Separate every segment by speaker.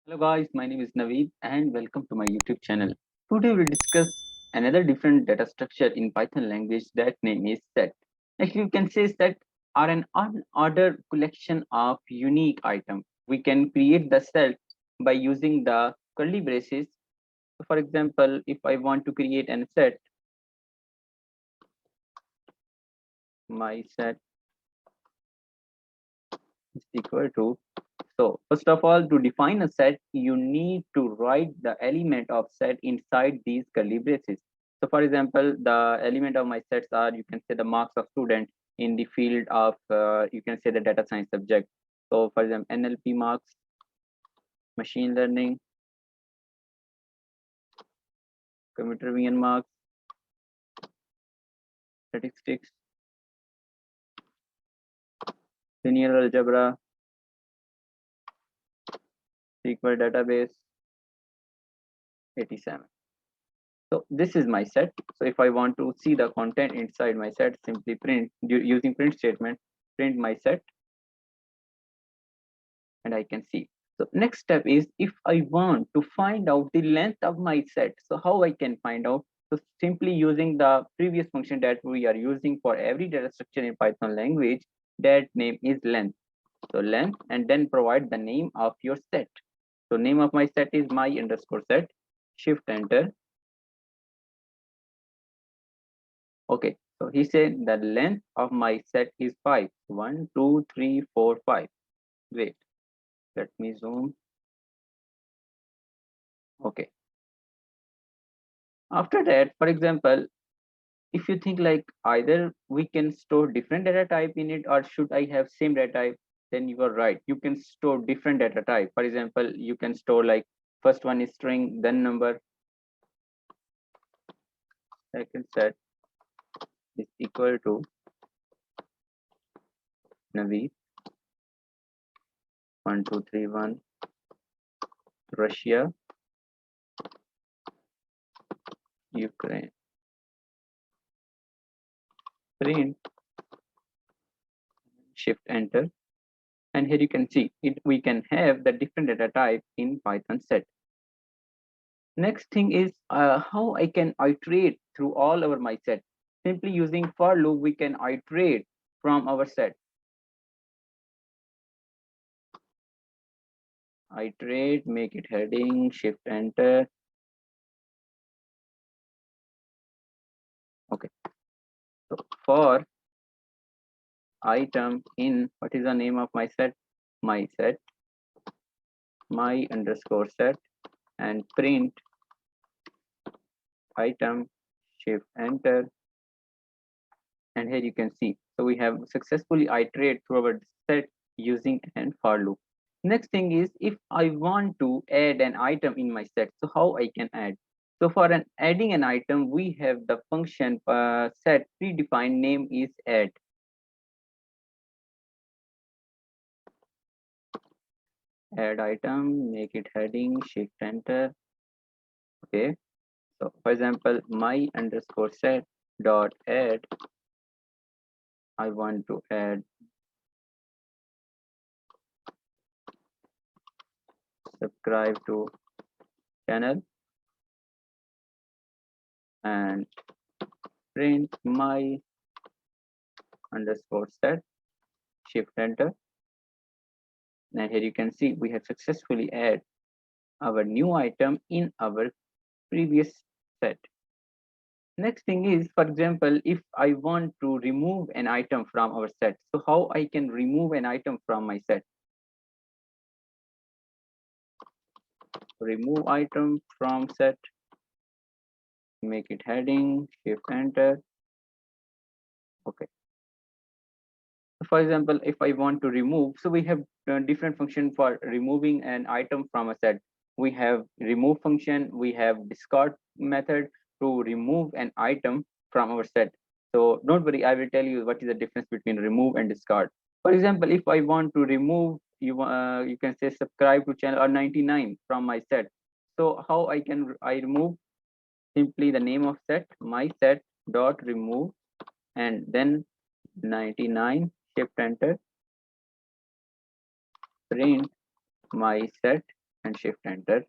Speaker 1: Hello guys, my name is Naveed and welcome to my YouTube channel. Today we'll discuss another different data structure in Python language. That name is set. Like you can say set are an unordered collection of unique items. We can create the set by using the curly braces. So for example, if I want to create an set, my set is equal to. So first of all, to define a set, you need to write the element of set inside these curly braces. So for example, the element of my sets are, you can say the marks of student in the field of, you can say the data science subject. So for example, NLP marks, machine learning, computer vision marks, statistics, linear algebra, SQL database, 87. So this is my set. So if I want to see the content inside my set, simply print using print statement, print my set, and I can see. So next step is if I want to find out the length of my set. So how I can find out? So simply using the previous function that we are using for every data structure in Python language, that name is length. So length, and then provide the name of your set. So name of my set is my underscore set. Shift enter. Okay, so he said the length of my set is 5. 1, 2, 3, 4, 5. Wait, let me zoom. Okay. After that, for example, if you think like either we can store different data type in it or should I have same data type, then you are right. You can store different data type. For example, you can store like first one is string, then number, second set is equal to Navi 1231 Russia, Ukraine. Print, shift enter, and here you can see it. We can have the different data type in Python set. Next thing is how I can iterate through all our my set. Simply using for loop, we can iterate from our set. Iterate, make it heading, shift enter. Okay. So for item in, what is the name of my set? My set, my underscore set, and print item, shift enter. And here you can see, so we have successfully iterate through our set using an for loop. Next thing is if I want to add an item in my set, so how I can add? So for an adding an item, we have the function set predefined name is add item, make it heading, shift enter. Okay, so for example, my underscore set dot add, I want to add subscribe to channel and print my underscore set, shift enter. And here you can see we have successfully add our new item in our previous set. Next thing is, for example, if I want to remove an item from our set, so how I can remove an item from my set? Remove item from set, make it heading, shift enter. Okay. For example, if I want to remove, so we have different function for removing an item from a set. We have remove function, we have discard method to remove an item from our set. So don't worry, I will tell you what is the difference between remove and discard. For example, if I want to remove, you can say subscribe to channel or 99 from my set. So how I remove? Simply the name of set, my set dot remove, and then 99, shift enter, print my set, and shift enter.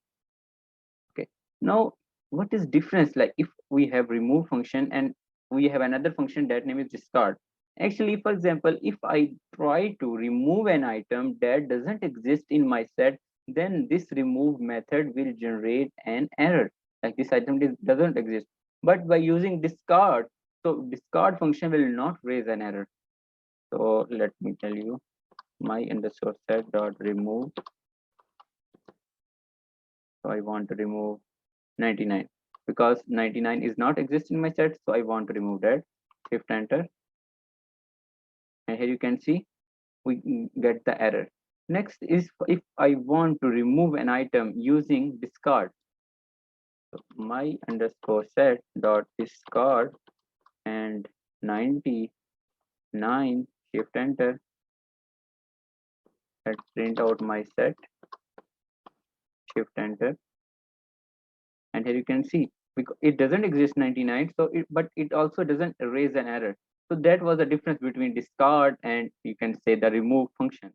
Speaker 1: Okay, now what is difference, like if we have remove function and we have another function that name is discard. Actually, for example, if I try to remove an item that doesn't exist in my set, then this remove method will generate an error, like this item doesn't exist. But by using discard, so discard function will not raise an error. So let me tell you, my underscore set dot remove. So I want to remove 99 because 99 is not exist in my set, so I want to remove that. Shift enter, and here you can see we get the error. Next is if I want to remove an item using discard. So my underscore set dot discard and 99, shift enter. Let's print out my set, shift enter, and here you can see because it doesn't exist 99, so but it also doesn't erase an error. So that was the difference between discard and you can say the remove function.